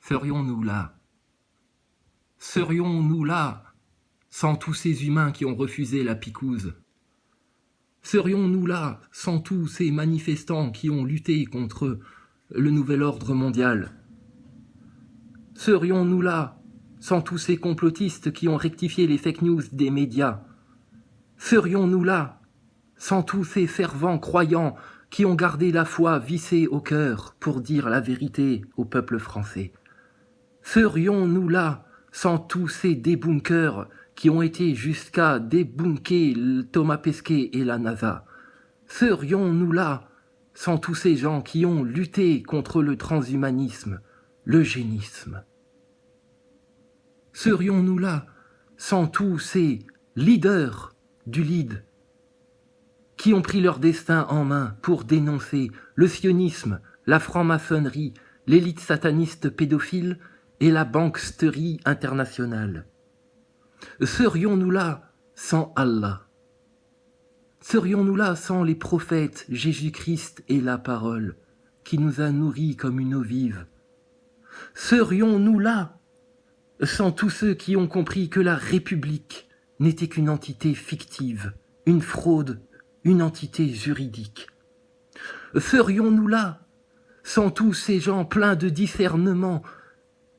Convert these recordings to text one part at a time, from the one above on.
serions-nous là? Serions-nous là sans tous ces humains qui ont refusé la picouse? Serions-nous là sans tous ces manifestants qui ont lutté contre le nouvel ordre mondial? Serions-nous là sans tous ces complotistes qui ont rectifié les fake news des médias? Serions-nous là sans tous ces fervents croyants qui ont gardé la foi vissée au cœur pour dire la vérité au peuple français? Serions-nous là sans tous ces débunkers qui ont été jusqu'à débunker Thomas Pesquet et la NASA? Serions-nous là sans tous ces gens qui ont lutté contre le transhumanisme, l'eugénisme? Serions-nous là sans tous ces leaders du lead qui ont pris leur destin en main pour dénoncer le sionisme, la franc-maçonnerie, l'élite sataniste pédophile et la banksterie internationale? Serions-nous là sans Allah? Serions-nous là sans les prophètes, Jésus-Christ et la parole, qui nous a nourris comme une eau vive? Serions-nous là sans tous ceux qui ont compris que la République n'était qu'une entité fictive, une fraude, une entité juridique? Serions-nous là sans tous ces gens pleins de discernement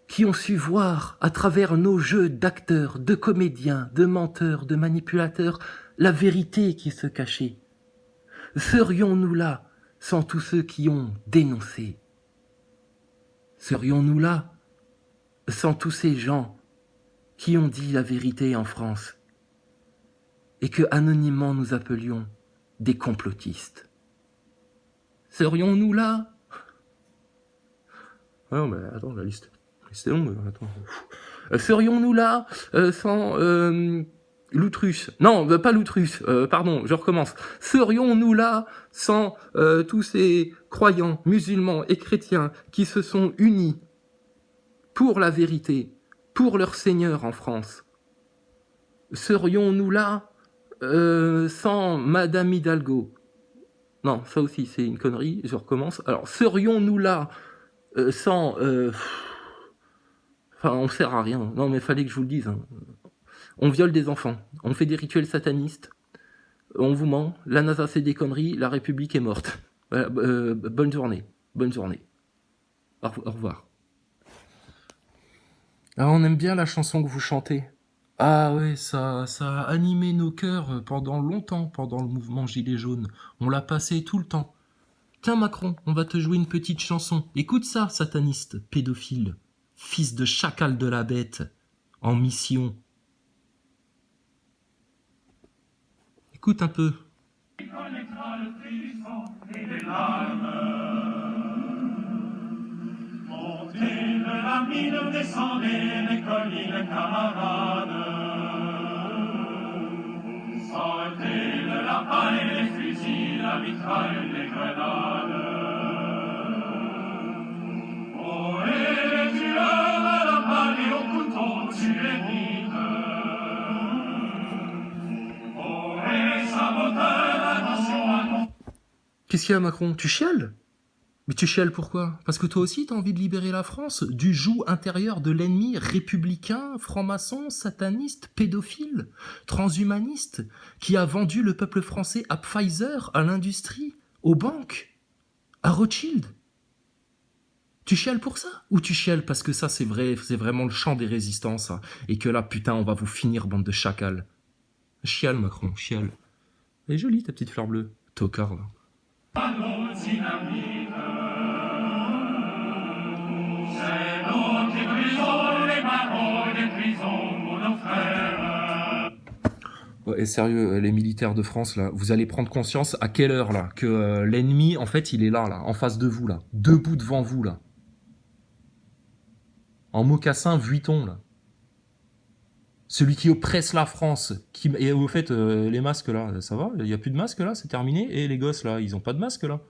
qui ont su voir à travers nos jeux d'acteurs, de comédiens, de menteurs, de manipulateurs, la vérité qui se cachait? Serions-nous là sans tous ceux qui ont dénoncé? Serions-nous là sans tous ces gens qui ont dit la vérité en France et que anonymement nous appelions des complotistes? Serions-nous là? Ah non, mais attends, la liste est longue, attends. Serions-nous là sans l'outrus? Non, pas l'outrus, pardon, je recommence. Serions-nous là sans tous ces croyants musulmans et chrétiens qui se sont unis pour la vérité, pour leur Seigneur en France? Serions-nous là sans Madame Hidalgo? Non, ça aussi c'est une connerie, je recommence. Alors, serions-nous là sans... Enfin, on sert à rien. Non, mais fallait que je vous le dise. Hein. On viole des enfants, on fait des rituels satanistes, on vous ment, la NASA c'est des conneries, la République est morte. Voilà, bonne journée, bonne journée. Au revoir. Ah, on aime bien la chanson que vous chantez. Ah ouais, ça a animé nos cœurs pendant longtemps, pendant le mouvement Gilets jaunes. On l'a passé tout le temps. Tiens Macron, on va te jouer une petite chanson. Écoute ça, sataniste, pédophile, fils de chacal de la bête, en mission. Écoute un peu. Montez de la mine, descendez les collines, camarades. Sortez de la paille, les fusils, la mitraille, les grenades. Oh, et les tueurs à la balle et au couteau, tuez vite. Oh, et saboteurs, attention à ton... Qu'est-ce qu'il y a Macron? Tu chiales? Mais tu chiales pourquoi? Parce que toi aussi t'as envie de libérer la France du joug intérieur de l'ennemi républicain, franc-maçon, sataniste, pédophile, transhumaniste, qui a vendu le peuple français à Pfizer, à l'industrie, aux banques, à Rothschild. Tu chiales pour ça? Ou tu chiales parce que ça c'est vrai, c'est vraiment le champ des résistants ça, et que là putain on va vous finir bande de chacals. Chiale Macron, chiale. Elle est jolie ta petite fleur bleue, tocard là. Panneau dynamite, c'est nous qui brisons les barreaux des prisons pour nos frères. Ouais, et sérieux, les militaires de France, là, vous allez prendre conscience à quelle heure, là, que l'ennemi, en fait, il est là, en face de vous, là, debout devant vous, là. En mocassin Vuitton, là. Celui qui oppresse la France. Et au fait, les masques, là, ça va? Il n'y a plus de masques, là? C'est terminé? Et les gosses, là, ils ont pas de masques, là?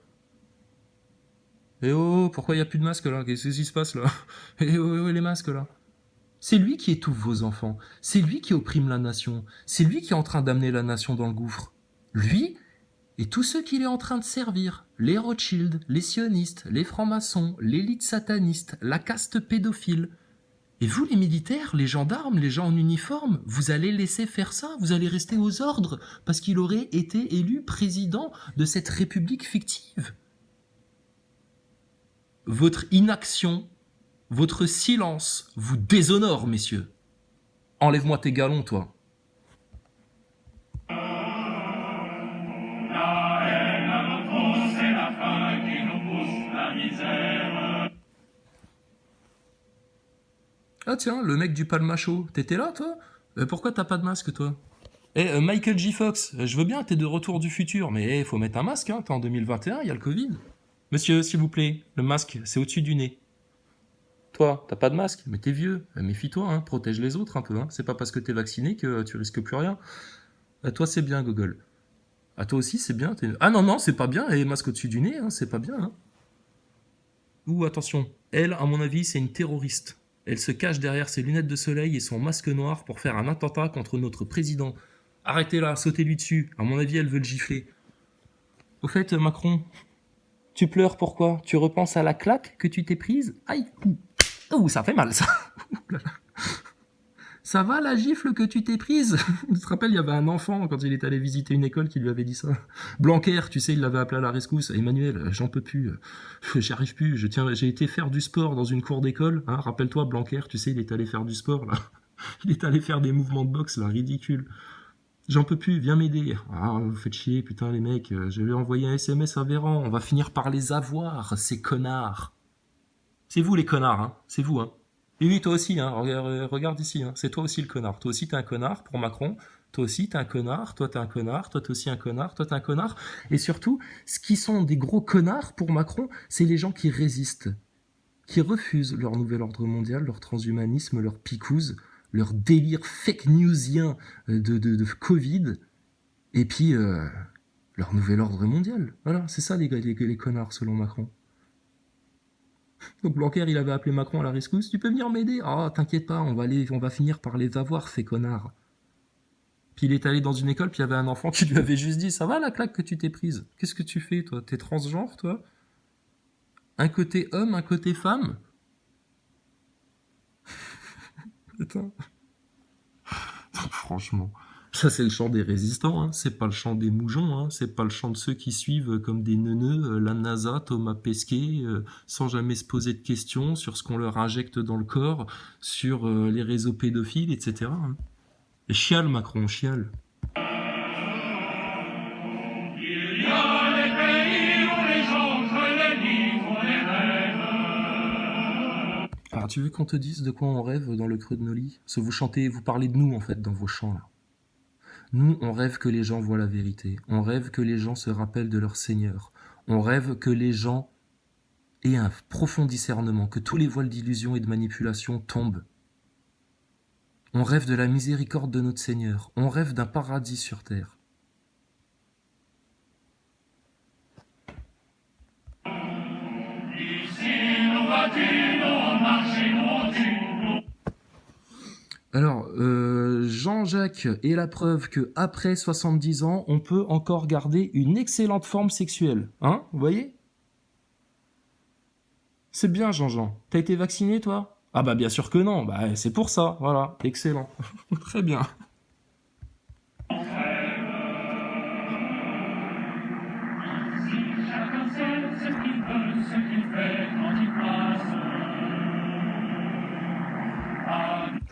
Eh oh, pourquoi il n'y a plus de masques, là? Qu'est-ce qui se passe, là? Eh oh, les masques, là. C'est lui qui étouffe vos enfants. C'est lui qui opprime la nation. C'est lui qui est en train d'amener la nation dans le gouffre. Lui Et tous ceux qu'il est en train de servir, les Rothschild, les sionistes, les francs-maçons, l'élite sataniste, la caste pédophile. Et vous, les militaires, les gendarmes, les gens en uniforme, vous allez laisser faire ça, vous allez rester aux ordres, parce qu'il aurait été élu président de cette république fictive. Votre inaction, votre silence vous déshonore, messieurs. Enlève-moi tes galons, toi. La haine à nos trousses, c'est la faim qui nous pousse la misère. Ah tiens, le mec du Palmacho, t'étais là, toi? Pourquoi t'as pas de masque, toi? Michael J. Fox, je veux bien, t'es de retour du futur, mais faut mettre un masque, hein, t'es en 2021, il y a le Covid. Monsieur, s'il vous plaît, le masque, c'est au-dessus du nez. Toi, t'as pas de masque, mais t'es vieux, méfie-toi, hein, protège les autres un peu, hein. C'est pas parce que t'es vacciné que tu risques plus rien. Toi, c'est bien, Gogol. Ah, toi aussi, c'est bien. Ah non, non, c'est pas bien, et masque au-dessus du nez, hein, c'est pas bien. Hein. Ouh, attention, elle, à mon avis, c'est une terroriste. Elle se cache derrière ses lunettes de soleil et son masque noir pour faire un attentat contre notre président. Arrêtez-la, sautez-lui dessus. À mon avis, elle veut le gifler. Au fait, Macron, tu pleures pourquoi? Tu repenses à la claque que tu t'es prise? Aïe! Ouh, ça fait mal, ça. Ça va la gifle que tu t'es prise? Tu te rappelles, il y avait un enfant quand il est allé visiter une école qui lui avait dit ça. Blanquer, tu sais, il l'avait appelé à la rescousse. Emmanuel, j'en peux plus, j'y arrive plus. J'ai été faire du sport dans une cour d'école. Hein, rappelle-toi, Blanquer, tu sais, il est allé faire du sport là. Il est allé faire des mouvements de boxe là, ridicule. J'en peux plus, viens m'aider. Ah, vous faites chier, putain les mecs. Je vais envoyer un SMS à Véran. On va finir par les avoir, ces connards. C'est vous les connards, hein. C'est vous, hein. Et oui, toi aussi, hein. Regarde ici, hein. C'est toi aussi le connard. Toi aussi, t'es un connard pour Macron. Toi aussi, t'es un connard. Toi, t'es un connard. Toi, t'es aussi un connard. Toi, t'es un connard. Et surtout, ce qui sont des gros connards pour Macron, c'est les gens qui résistent, qui refusent leur nouvel ordre mondial, leur transhumanisme, leur picouse, leur délire fake newsien de Covid, et puis leur nouvel ordre mondial. Voilà, c'est ça les connards selon Macron. Donc Blanquer, il avait appelé Macron à la rescousse. Tu peux venir m'aider? Ah, t'inquiète pas, on va finir par les avoir, ces connards. Puis il est allé dans une école, puis il y avait un enfant qui lui avait juste dit, ça va la claque que tu t'es prise? Qu'est-ce que tu fais, toi? T'es transgenre, toi? Un côté homme, un côté femme? Putain. Franchement. Ça, c'est le chant des résistants, hein. C'est pas le chant des moujons, hein. C'est pas le chant de ceux qui suivent comme des neuneux la NASA, Thomas Pesquet, sans jamais se poser de questions sur ce qu'on leur injecte dans le corps, sur les réseaux pédophiles, etc. Hein. Et chiale, Macron, chiale. Il y a des pays où les gens jouent les livres, les rêves. Alors, tu veux qu'on te dise de quoi on rêve dans le creux de nos lits? Parce que vous chantez, vous parlez de nous, en fait, dans vos chants, là. Nous, on rêve que les gens voient la vérité. On rêve que les gens se rappellent de leur Seigneur. On rêve que les gens aient un profond discernement, que tous les voiles d'illusion et de manipulation tombent. On rêve de la miséricorde de notre Seigneur. On rêve d'un paradis sur terre. Ici, nous voici, nous marchons, nous tuons. Alors, Jean-Jacques est la preuve que après 70 ans, on peut encore garder une excellente forme sexuelle. Hein, vous voyez? C'est bien, Jean-Jean. T'as été vacciné, toi? Ah bah bien sûr que non. Bah c'est pour ça. Voilà, excellent. Très bien. Chacun sait ce qu'il veut, ce qu'il fait quand il passe.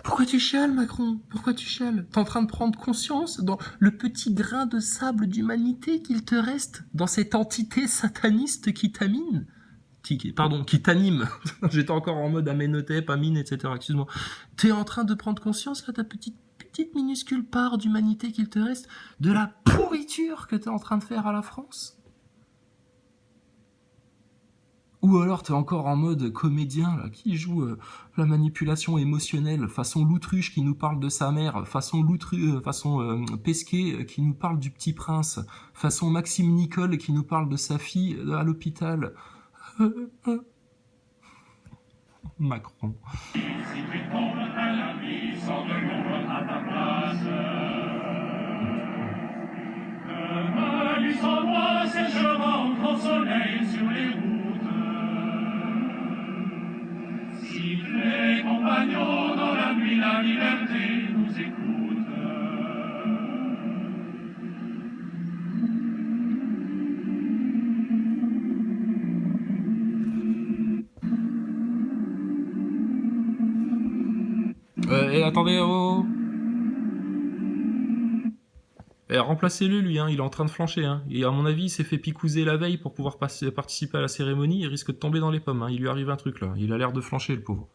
Pourquoi tu chiales, Macron? Pourquoi tu chiales? T'es en train de prendre conscience dans le petit grain de sable d'humanité qu'il te reste dans cette entité sataniste qui t'anime? Qui t'anime. J'étais encore en mode Amenhotep, Amine, etc. Excuse-moi. T'es en train de prendre conscience, là, ta petite minuscule part d'humanité qu'il te reste, de la pourriture que t'es en train de faire à la France? Ou alors t'es encore en mode comédien là, qui joue la manipulation émotionnelle, façon Loutruche qui nous parle de sa mère, façon Pesquet qui nous parle du Petit Prince, façon Maxime Nicole qui nous parle de sa fille à l'hôpital. Macron. Si tu tombes à la vie, sors de l'ombre à ta place. Que sans moi sécheront grand soleil sur les routes. Sifflez, compagnons, dans la nuit, la liberté nous écoute. Et attendez, oh. Remplacez-le, lui, hein, il est en train de flancher. Hein. Et à mon avis, il s'est fait picouser la veille pour pouvoir participer à la cérémonie. Il risque de tomber dans les pommes. Hein. Il lui arrive un truc, là. Il a l'air de flancher, le pauvre.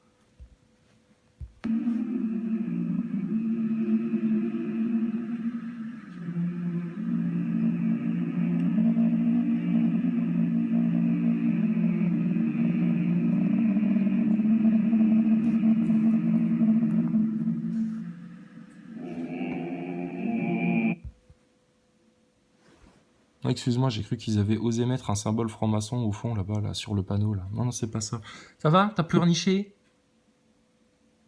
Excuse-moi, j'ai cru qu'ils avaient osé mettre un symbole franc-maçon au fond, là-bas, là, sur le panneau, là. Non, non, c'est pas ça. Ça va? T'as pleurniché?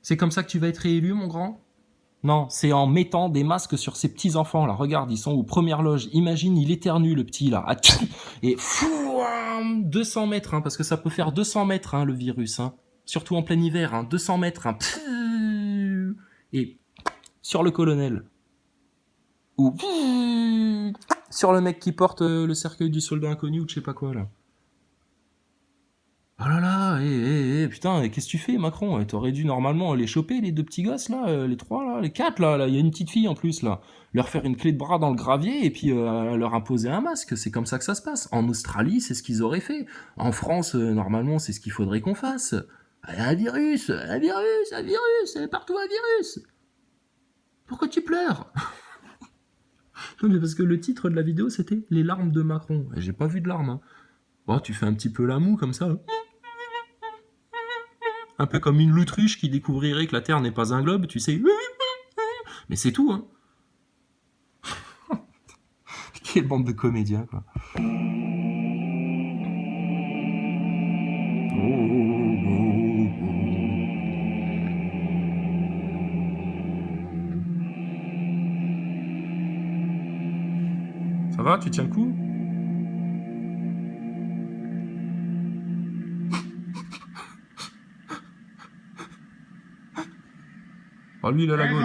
C'est comme ça que tu vas être réélu, mon grand? Non, c'est en mettant des masques sur ces petits-enfants, là. Regarde, ils sont aux premières loges. Imagine, il éternue, le petit, là. Et 200 mètres, hein, parce que ça peut faire 200 mètres, hein, le virus, hein. Surtout en plein hiver, hein. 200 mètres, hein. Et sur le colonel. Ou sur le mec qui porte le cercueil du soldat inconnu ou je sais pas quoi, là. Oh là là, putain, qu'est-ce que tu fais, Macron? T'aurais dû normalement les choper, les deux petits gosses, là, les trois, là, les quatre, là, il y a une petite fille en plus, là. Leur faire une clé de bras dans le gravier et puis leur imposer un masque. C'est comme ça que ça se passe. En Australie, c'est ce qu'ils auraient fait. En France, normalement, c'est ce qu'il faudrait qu'on fasse. Un virus, partout un virus. Pourquoi tu pleures? Non, mais parce que le titre de la vidéo, c'était « Les larmes de Macron ». Et j'ai pas vu de larmes. Hein. Bon, tu fais un petit peu la moue, comme ça. Un peu comme une l'autruche qui découvrirait que la Terre n'est pas un globe, tu sais. Mais c'est tout, hein. Quelle bande de comédiens, quoi. Ça va, tu tiens le coup? Oh, lui, il a la gaule.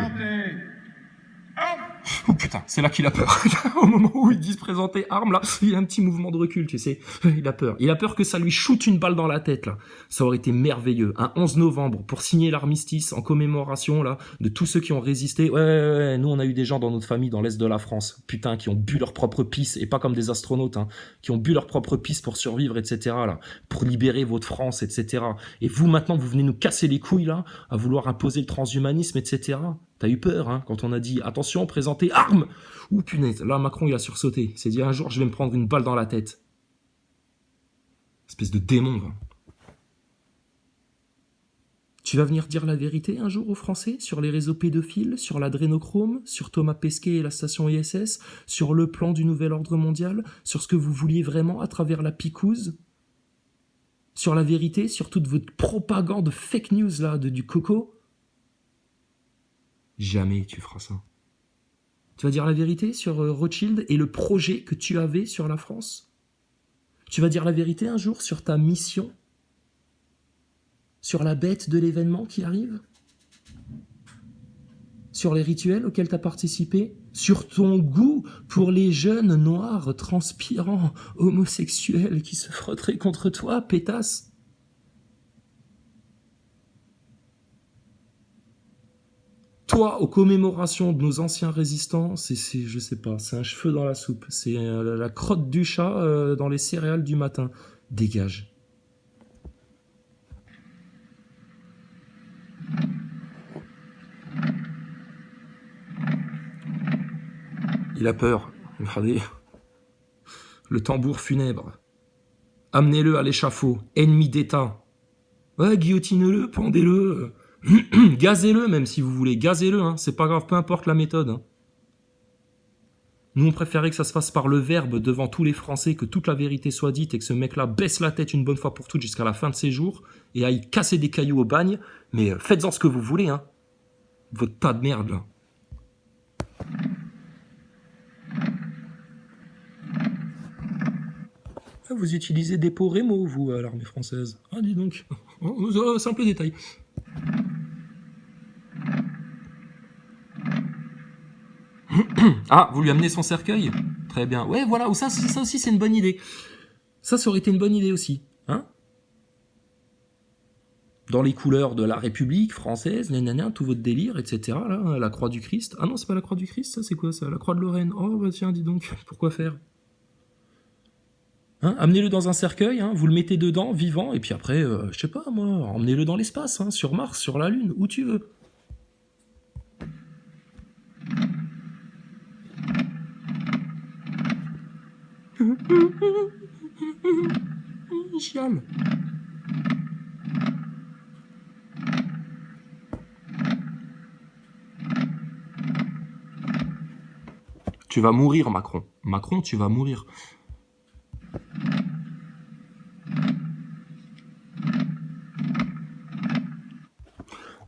Oh putain, c'est là qu'il a peur. Au moment où ils disent présenter arme, là, il y a un petit mouvement de recul, tu sais. Il a peur. Il a peur que ça lui shoote une balle dans la tête, là. Ça aurait été merveilleux. Un 11 novembre, pour signer l'armistice en commémoration, là, de tous ceux qui ont résisté. Ouais, nous, on a eu des gens dans notre famille, dans l'Est de la France, putain, qui ont bu leur propre pisse, et pas comme des astronautes, hein, qui ont bu leur propre pisse pour survivre, etc., là, pour libérer votre France, etc. Et vous, maintenant, vous venez nous casser les couilles, là, à vouloir imposer le transhumanisme, etc. T'as eu peur, hein, quand on a dit « Attention, présentez armes !» Ouh, punaise, là, Macron, il a sursauté. Il s'est dit « Un jour, je vais me prendre une balle dans la tête. » Espèce de démon, va. Tu vas venir dire la vérité un jour aux Français sur les réseaux pédophiles, sur l'adrénochrome, sur Thomas Pesquet et la station ISS, sur le plan du nouvel ordre mondial, sur ce que vous vouliez vraiment à travers la picouse, sur la vérité, sur toute votre propagande fake news, là, du coco. Jamais tu feras ça. Tu vas dire la vérité sur Rothschild et le projet que tu avais sur la France? Tu vas dire la vérité un jour sur ta mission? Sur la bête de l'événement qui arrive? Sur les rituels auxquels tu as participé? Sur ton goût pour les jeunes noirs transpirants homosexuels qui se frotteraient contre toi, pétasse? Toi, aux commémorations de nos anciens résistants, c'est je sais pas, c'est un cheveu dans la soupe. C'est la crotte du chat dans les céréales du matin. Dégage. Il a peur. Regardez. Le tambour funèbre. Amenez-le à l'échafaud. Ennemi d'État. Ouais, guillotinez-le, pendez-le. Gazez-le même si vous voulez, gazez-le, hein. C'est pas grave, peu importe la méthode. Hein. Nous on préférait que ça se fasse par le verbe devant tous les Français, que toute la vérité soit dite et que ce mec-là baisse la tête une bonne fois pour toutes jusqu'à la fin de ses jours et aille casser des cailloux au bagne, mais faites-en ce que vous voulez, hein. Votre tas de merde là. Ah, vous utilisez des pots Rémo, vous, à l'armée française. Ah, dis donc. Simple détail. Ah, vous lui amenez son cercueil? Très bien. Ouais, voilà, ou ça aussi, c'est une bonne idée. Ça aurait été une bonne idée aussi. Hein? Dans les couleurs de la République française, tout votre délire, etc. Là, la croix du Christ. Ah non, c'est pas la croix du Christ, ça, c'est quoi ça? La croix de Lorraine. Oh, bah tiens, dis donc, pourquoi faire? Hein, amenez-le dans un cercueil, hein, vous le mettez dedans, vivant, et puis après, je sais pas moi, emmenez-le dans l'espace, hein, sur Mars, sur la Lune, où tu veux. Chiale. Tu vas mourir, Macron. Macron, tu vas mourir.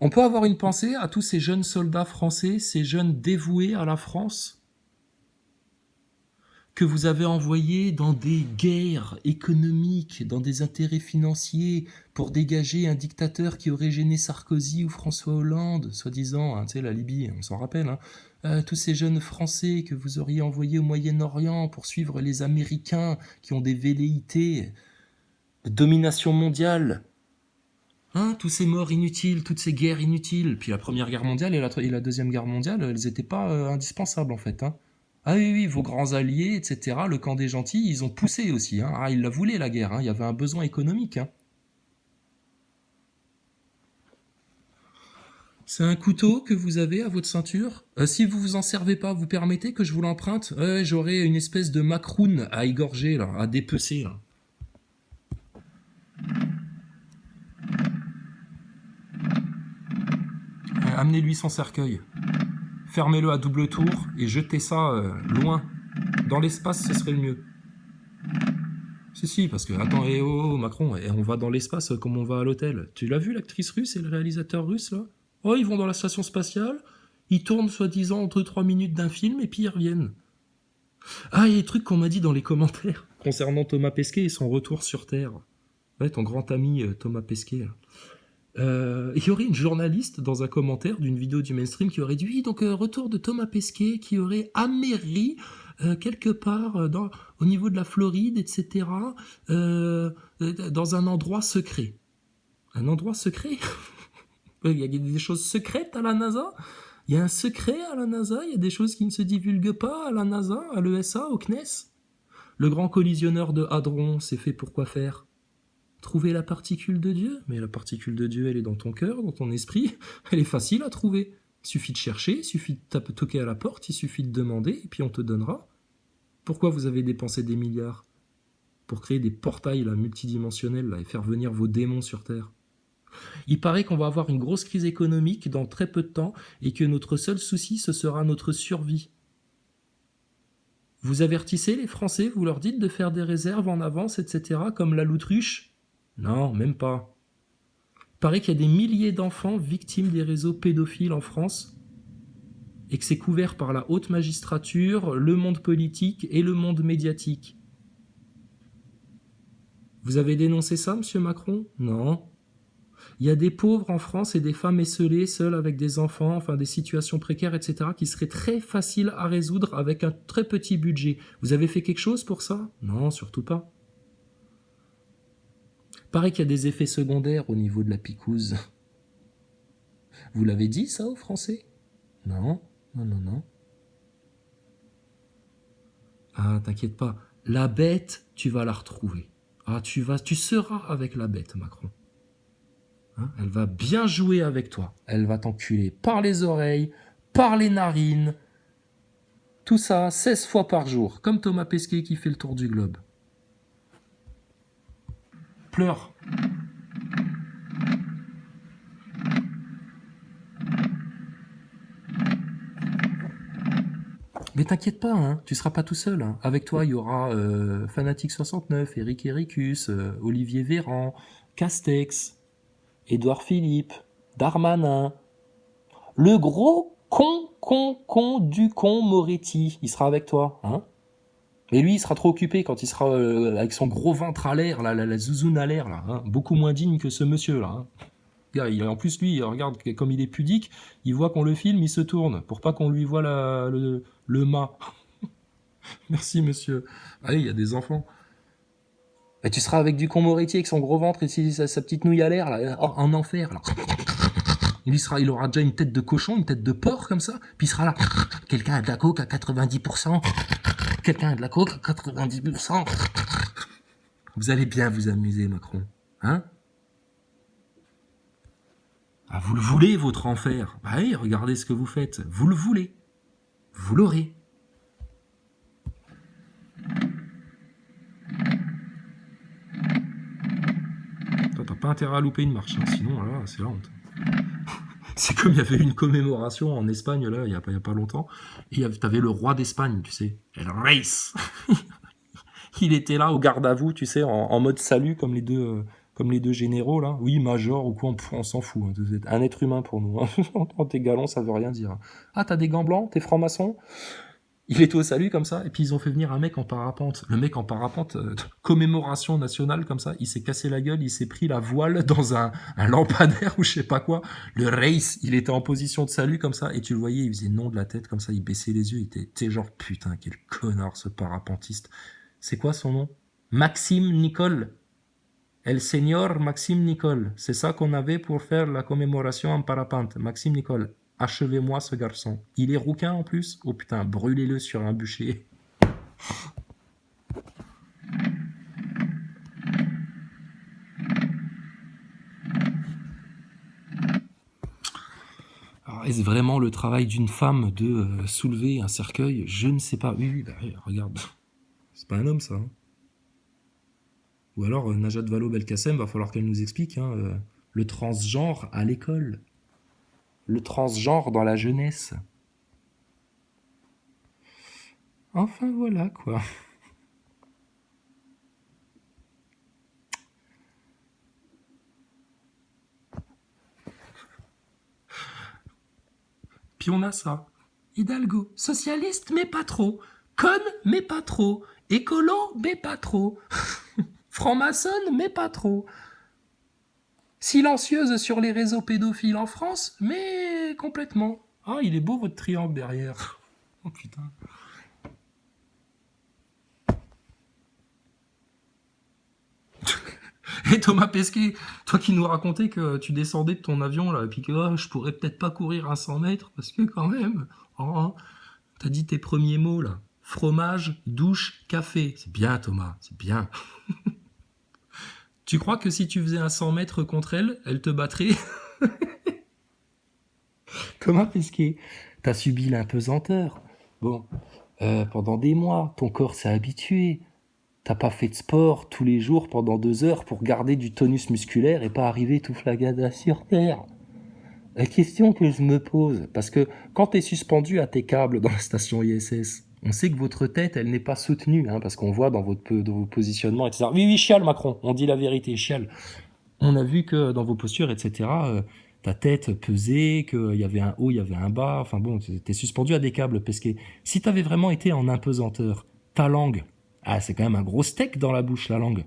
On peut avoir une pensée à tous ces jeunes soldats français, ces jeunes dévoués à la France, que vous avez envoyés dans des guerres économiques, dans des intérêts financiers, pour dégager un dictateur qui aurait gêné Sarkozy ou François Hollande, soi-disant, hein, tu sais, la Libye, on s'en rappelle, hein. Tous ces jeunes Français que vous auriez envoyés au Moyen-Orient pour suivre les Américains qui ont des velléités de domination mondiale. Hein, tous ces morts inutiles, toutes ces guerres inutiles. Puis la Première Guerre mondiale et la Deuxième Guerre mondiale, elles n'étaient pas indispensables en fait. Hein. Ah oui, oui, vos grands alliés, etc., le camp des gentils, ils ont poussé aussi. Hein. Ah, ils la voulaient la guerre, hein. Il y avait un besoin économique. Hein. C'est un couteau que vous avez à votre ceinture. Si vous vous en servez pas, vous permettez que je vous l'emprunte? J'aurai une espèce de macroune à égorger, là, à dépecer. Là. Amenez-lui son cercueil. Fermez-le à double tour et jetez ça loin. Dans l'espace, ce serait le mieux. Si, parce que, attends, Macron, on va dans l'espace comme on va à l'hôtel. Tu l'as vu, l'actrice russe et le réalisateur russe, là? Oh, ils vont dans la station spatiale, ils tournent soi-disant entre 3 minutes d'un film et puis ils reviennent. Ah, il y a des trucs qu'on m'a dit dans les commentaires concernant Thomas Pesquet et son retour sur Terre. Ouais, ton grand ami Thomas Pesquet, là. Il y aurait une journaliste dans un commentaire d'une vidéo du mainstream qui aurait dit oui, donc retour de Thomas Pesquet qui aurait améri quelque part au niveau de la Floride, etc., dans un endroit secret. Un endroit secret? Il y a des choses secrètes à la NASA? Il y a un secret à la NASA? Il y a des choses qui ne se divulguent pas à la NASA, à l'ESA, au CNES? Le grand collisionneur de Hadron, c'est fait pour quoi faire? Trouver la particule de Dieu? Mais la particule de Dieu, elle est dans ton cœur, dans ton esprit. Elle est facile à trouver. Il suffit de chercher, il suffit de toquer à la porte, il suffit de demander, et puis on te donnera. Pourquoi vous avez dépensé des milliards? Pour créer des portails là, multidimensionnels là, et faire venir vos démons sur Terre. Il paraît qu'on va avoir une grosse crise économique dans très peu de temps, et que notre seul souci, ce sera notre survie. Vous avertissez les Français, vous leur dites de faire des réserves en avance, etc., comme la l'autruche? Non, même pas. Il paraît qu'il y a des milliers d'enfants victimes des réseaux pédophiles en France et que c'est couvert par la haute magistrature, le monde politique et le monde médiatique. Vous avez dénoncé ça, monsieur Macron? Non. Il y a des pauvres en France et des femmes esseulées, seules avec des enfants, enfin des situations précaires, etc., qui seraient très faciles à résoudre avec un très petit budget. Vous avez fait quelque chose pour ça? Non, surtout pas. Paraît qu'il y a des effets secondaires au niveau de la picouse. Vous l'avez dit ça aux Français? Non. Ah, t'inquiète pas. La bête, tu vas la retrouver. Ah, tu seras avec la bête, Macron. Hein, elle va bien jouer avec toi. Elle va t'enculer par les oreilles, par les narines. Tout ça 16 fois par jour, comme Thomas Pesquet qui fait le tour du globe. Pleure. Mais t'inquiète pas, hein, tu seras pas tout seul. Hein. Avec toi, il y aura Fanatic69, Eric Ericus, Olivier Véran, Castex, Édouard Philippe, Darmanin, le gros con du con Moretti. Il sera avec toi. Hein. Mais lui, il sera trop occupé quand il sera avec son gros ventre à l'air, là, la zouzoune à l'air, là, hein. Beaucoup moins digne que ce monsieur-là. Hein. Gars, en plus, lui, regarde, comme il est pudique, il voit qu'on le filme, il se tourne, pour pas qu'on lui voit le mât. Merci, monsieur. Allez, il y a des enfants. Et tu seras avec Ducon Moretti avec son gros ventre et sa petite nouille à l'air, là, en enfer, là. Il aura déjà une tête de cochon, une tête de porc, comme ça, puis il sera là. Quelqu'un a de la coke à 90%. Quelqu'un a de la coke à 90%. Vous allez bien vous amuser, Macron. Hein? Ah, vous le voulez, votre enfer. Bah oui, regardez ce que vous faites. Vous le voulez. Vous l'aurez. Toi, t'as pas intérêt à louper une marche, hein, sinon, là, c'est la honte. C'est comme il y avait une commémoration en Espagne, là, il y a pas longtemps, et t'avais le roi d'Espagne, tu sais, El Reis. Il était là, au garde à vous, tu sais, en mode salut, comme les deux généraux, là. Oui, major ou quoi, on s'en fout. Hein. Vous êtes un être humain pour nous. Hein. T'es galons, ça veut rien dire. Ah, t'as des gants blancs, t'es franc-maçon. Il était au salut comme ça, et puis ils ont fait venir un mec en parapente. Le mec en parapente, commémoration nationale comme ça, il s'est cassé la gueule, il s'est pris la voile dans un lampadaire ou je sais pas quoi. Le Reis, il était en position de salut comme ça, et tu le voyais, il faisait non de la tête comme ça, il baissait les yeux, il était genre putain, quel connard ce parapentiste. C'est quoi son nom? Maxime Nicole. El Señor Maxime Nicole. C'est ça qu'on avait pour faire la commémoration en parapente. Maxime Nicole. Achevez-moi ce garçon. Il est rouquin en plus? Oh putain, brûlez-le sur un bûcher. Alors, est-ce vraiment le travail d'une femme de soulever un cercueil? Je ne sais pas. Oui, bah, regarde. C'est pas un homme, ça. Hein. Ou alors, Najat Vallaud-Belkacem, va falloir qu'elle nous explique hein, le transgenre à l'école. Le transgenre dans la jeunesse. Enfin, voilà, quoi. Puis on a ça. Hidalgo, socialiste, mais pas trop. Conne, mais pas trop. Écolo, mais pas trop. Franc-maçonne, mais pas trop. Silencieuse sur les réseaux pédophiles en France, mais complètement. Ah, il est beau votre triangle derrière. Oh putain. Et Thomas Pesquet, toi qui nous racontais que tu descendais de ton avion là, et puis que je pourrais peut-être pas courir à 100 mètres parce que quand même, t'as dit tes premiers mots là. Fromage, douche, café. C'est bien Thomas, c'est bien. Tu crois que si tu faisais un 100 mètres contre elle, elle te battrait? Thomas Pesquet, t'as subi l'impesanteur. Bon, pendant des mois, ton corps s'est habitué. T'as pas fait de sport tous les jours pendant 2 heures pour garder du tonus musculaire et pas arriver tout flagada sur Terre. La question que je me pose, parce que quand t'es suspendu à tes câbles dans la station ISS, on sait que votre tête, elle n'est pas soutenue, hein, parce qu'on voit dans vos positionnements, etc. Oui, chiale Macron, on dit la vérité, chiale. On a vu que dans vos postures, etc., ta tête pesait, qu'il y avait un haut, il y avait un bas, enfin bon, t'es suspendu à des câbles pesqués. Si t'avais vraiment été en impesanteur, ta langue, c'est quand même un gros steak dans la bouche, la langue.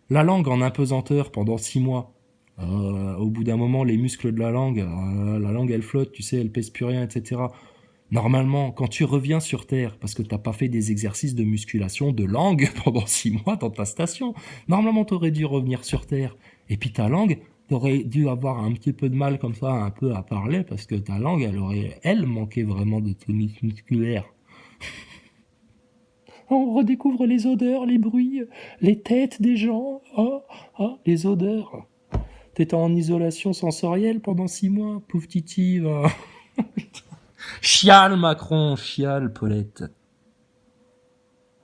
La langue en impesanteur pendant 6 mois. Au bout d'un moment, les muscles de la langue, elle flotte, tu sais, elle pèse plus rien, etc. Normalement, quand tu reviens sur Terre, parce que t'as pas fait des exercices de musculation de langue pendant 6 mois dans ta station, normalement t'aurais dû revenir sur Terre. Et puis ta langue, t'aurais dû avoir un petit peu de mal comme ça, un peu à parler, parce que ta langue, elle manquait vraiment de tonus musculaire. On redécouvre les odeurs, les bruits, les têtes des gens. Les odeurs. T'étais en isolation sensorielle pendant 6 mois, pauvre titi. Chiale Macron, chiale Paulette.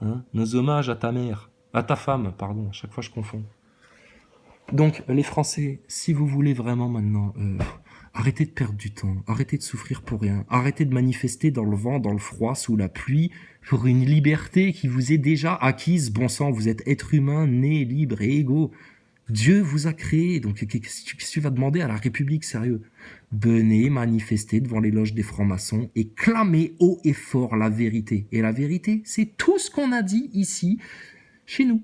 Hein, nos hommages à ta mère, à ta femme, pardon, à chaque fois je confonds. Donc les Français, si vous voulez vraiment maintenant, arrêtez de perdre du temps, arrêtez de souffrir pour rien, arrêtez de manifester dans le vent, dans le froid, sous la pluie, pour une liberté qui vous est déjà acquise. Bon sang, vous êtes être humain, né, libre et égaux. Dieu vous a créé, donc qu'est-ce que tu vas demander à la République, sérieux? Venez manifester devant les loges des francs-maçons et clamer haut et fort la vérité. Et la vérité, c'est tout ce qu'on a dit ici, chez nous.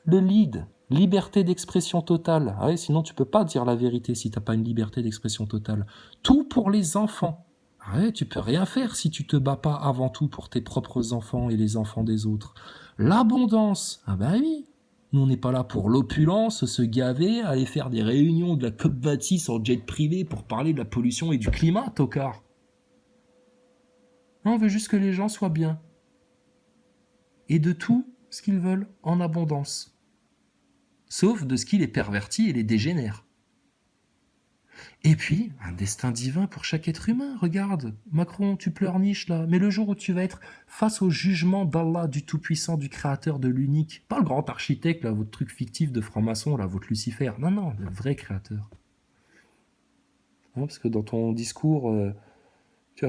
Le lead, liberté d'expression totale. Ah ouais, sinon tu peux pas dire la vérité si t'as pas une liberté d'expression totale. Tout pour les enfants. Ah ouais, tu peux rien faire si tu te bats pas avant tout pour tes propres enfants et les enfants des autres. L'abondance. Ah ben oui. Nous, on n'est pas là pour l'opulence, se gaver, aller faire des réunions de la COP26 en jet privé pour parler de la pollution et du climat, tocard. Non, on veut juste que les gens soient bien. Et de tout ce qu'ils veulent en abondance. Sauf de ce qui les pervertit et les dégénère. Et puis, un destin divin pour chaque être humain. Regarde, Macron, tu pleurniches là, mais le jour où tu vas être face au jugement d'Allah, du Tout-Puissant, du Créateur, de l'unique, pas le grand architecte, là, votre truc fictif de franc-maçon, là, votre Lucifer, non, le vrai Créateur. Hein, parce que dans ton discours,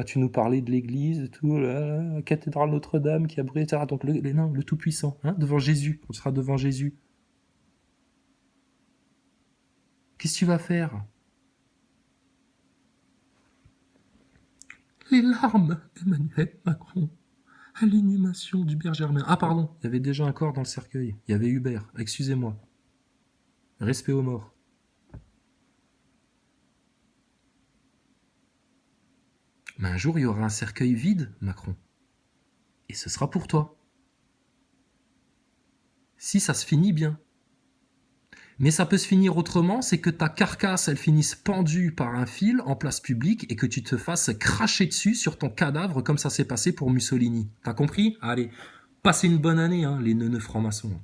tu nous parlais de l'Église, tout, la cathédrale Notre-Dame qui a brûlé, etc. Donc le Tout-Puissant, hein, devant Jésus, on sera devant Jésus. Qu'est-ce que tu vas faire ? Les larmes d'Emmanuel Macron à l'inhumation d'Hubert Germain. Ah pardon, il y avait déjà un corps dans le cercueil. Il y avait Hubert, excusez-moi. Respect aux morts. Mais un jour, il y aura un cercueil vide, Macron. Et ce sera pour toi. Si ça se finit bien. Mais ça peut se finir autrement, c'est que ta carcasse, elle finisse pendue par un fil en place publique et que tu te fasses cracher dessus sur ton cadavre comme ça s'est passé pour Mussolini. T'as compris ? Allez, passez une bonne année, hein, les neuneux francs-maçons.